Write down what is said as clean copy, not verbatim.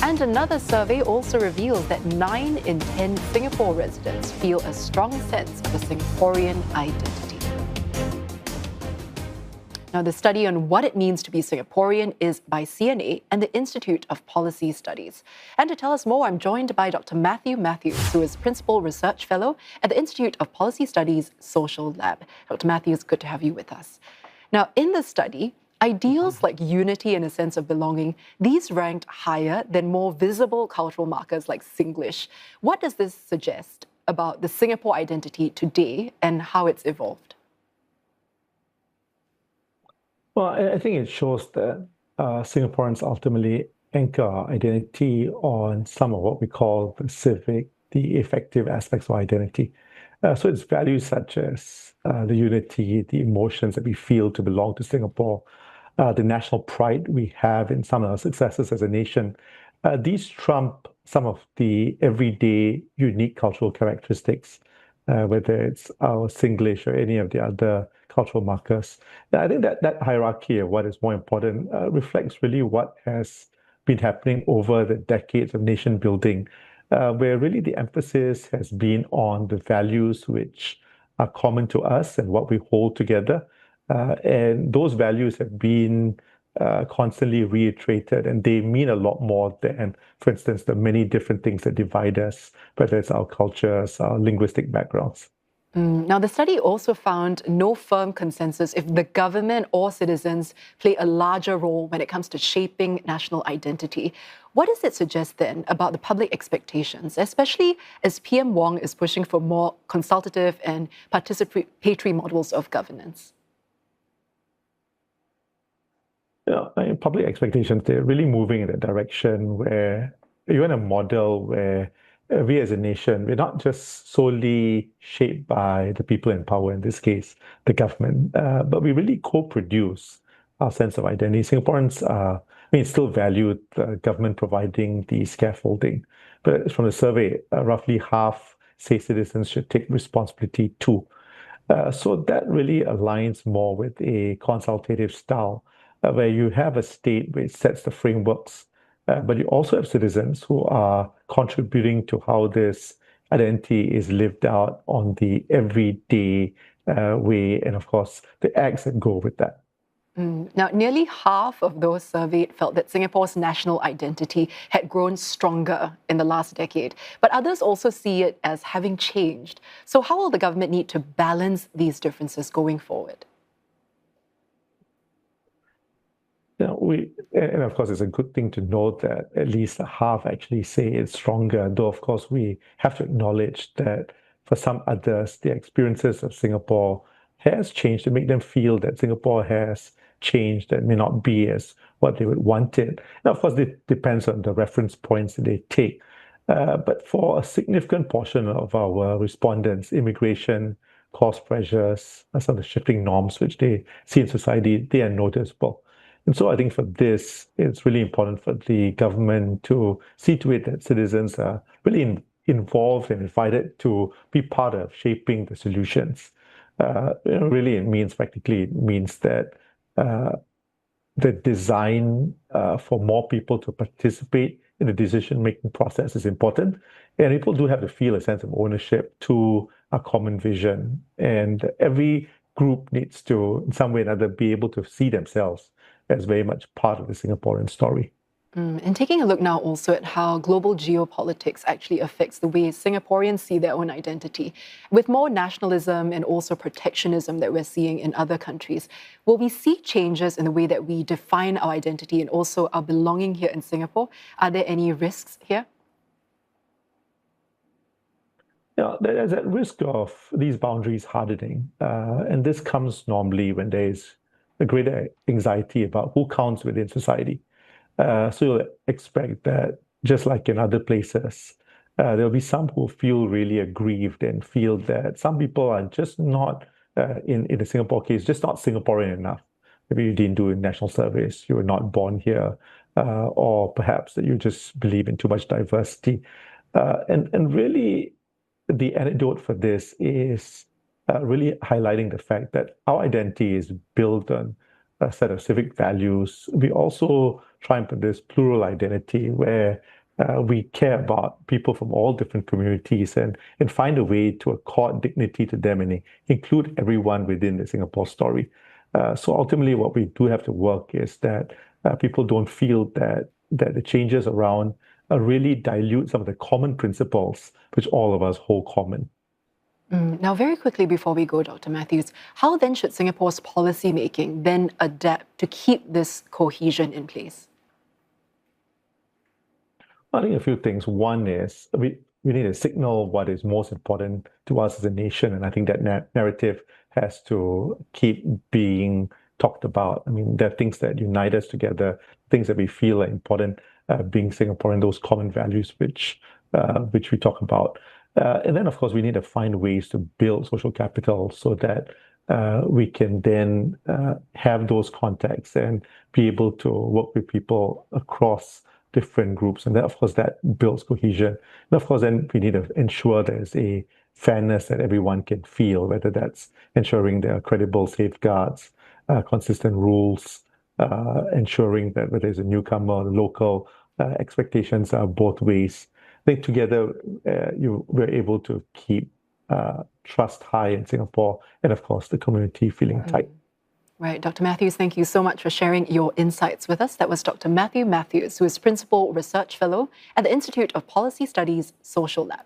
And another survey also reveals that 9 in 10 Singapore residents feel a strong sense of a Singaporean identity. Now, the study on what it means to be Singaporean is by CNA and the Institute of Policy Studies. And to tell us more, I'm joined by Dr. Mathew Mathews, who is Principal Research Fellow at the Institute of Policy Studies Social Lab. Dr. Mathews, good to have you with us. Now, in the study, ideals like unity and a sense of belonging, these ranked higher than more visible cultural markers like Singlish. What does this suggest about the Singapore identity today and how it's evolved? Well, I think it shows that Singaporeans ultimately anchor our identity on some of what we call the civic, the effective aspects of identity. So it's values such as the unity, the emotions that we feel to belong to Singapore, the national pride we have in some of our successes as a nation. These trump some of the everyday unique cultural characteristics, whether it's our Singlish or any of the other cultural markers. Now, I think that hierarchy of what is more important reflects really what has been happening over the decades of nation building, where really the emphasis has been on the values which are common to us and what we hold together. And those values have been constantly reiterated, and they mean a lot more than, for instance, the many different things that divide us, whether it's our cultures, our linguistic backgrounds. Now, the study also found no firm consensus if the government or citizens play a larger role when it comes to shaping national identity. What does it suggest then about the public expectations, especially as PM Wong is pushing for more consultative and participatory models of governance? Yeah, public expectations, they're really moving in a direction where you want a model where we as a nation, we're not just solely shaped by the people in power, in this case, the government, but we really co-produce our sense of identity. Singaporeans, still value the government providing the scaffolding, but from the survey, roughly half say citizens should take responsibility too. So that really aligns more with a consultative style, where you have a state which sets the frameworks, but you also have citizens who are contributing to how this identity is lived out on the everyday way, and of course, the acts that go with that. Now, nearly half of those surveyed felt that Singapore's national identity had grown stronger in the last decade, but others also see it as having changed. So how will the government need to balance these differences going forward? And of course, it's a good thing to note that at least half actually say it's stronger, though of course we have to acknowledge that for some others, the experiences of Singapore has changed to make them feel that Singapore has changed and may not be as what they would want it. And of course, it depends on the reference points that they take. But for a significant portion of our respondents, immigration, cost pressures, some of the shifting norms which they see in society, they are noticeable. And so I think for this, it's really important for the government to see to it that citizens are really involved and invited to be part of shaping the solutions. Really, it means that the design for more people to participate in the decision-making process is important. And people do have to feel a sense of ownership to a common vision. And every group needs to, in some way or another, be able to see themselves as very much part of the Singaporean story. And taking a look now also at how global geopolitics actually affects the way Singaporeans see their own identity. With more nationalism and also protectionism that we're seeing in other countries, will we see changes in the way that we define our identity and also our belonging here in Singapore? Are there any risks here? Yeah, there's that risk of these boundaries hardening. And this comes normally when there's a greater anxiety about who counts within society. So you'll expect that, just like in other places, there'll be some who feel really aggrieved and feel that some people are just not, in the Singapore case, just not Singaporean enough. Maybe you didn't do national service, you were not born here, or perhaps that you just believe in too much diversity. And really, the antidote for this is really highlighting the fact that our identity is built on a set of civic values. We also triumph of this plural identity where we care about people from all different communities and find a way to accord dignity to them and include everyone within the Singapore story. So ultimately, what we do have to work is that people don't feel that the changes around really dilute some of the common principles which all of us hold common. Now, very quickly before we go, Dr. Mathews, how then should Singapore's policymaking then adapt to keep this cohesion in place? I think a few things. One is we need to signal what is most important to us as a nation, and I think that narrative has to keep being talked about. I mean, there are things that unite us together, things that we feel are important, being Singaporean, those common values which we talk about. And then, of course, we need to find ways to build social capital so that we can then have those contacts and be able to work with people across different groups. And then, of course, that builds cohesion. And of course, then we need to ensure there's a fairness that everyone can feel, whether that's ensuring there are credible safeguards, consistent rules, ensuring that whether it's a newcomer or local, expectations are both ways. I think together we're able to keep trust high in Singapore and, of course, the community feeling tight. Right. Dr. Mathews, thank you so much for sharing your insights with us. That was Dr. Mathew Mathews, who is Principal Research Fellow at the Institute of Policy Studies Social Lab.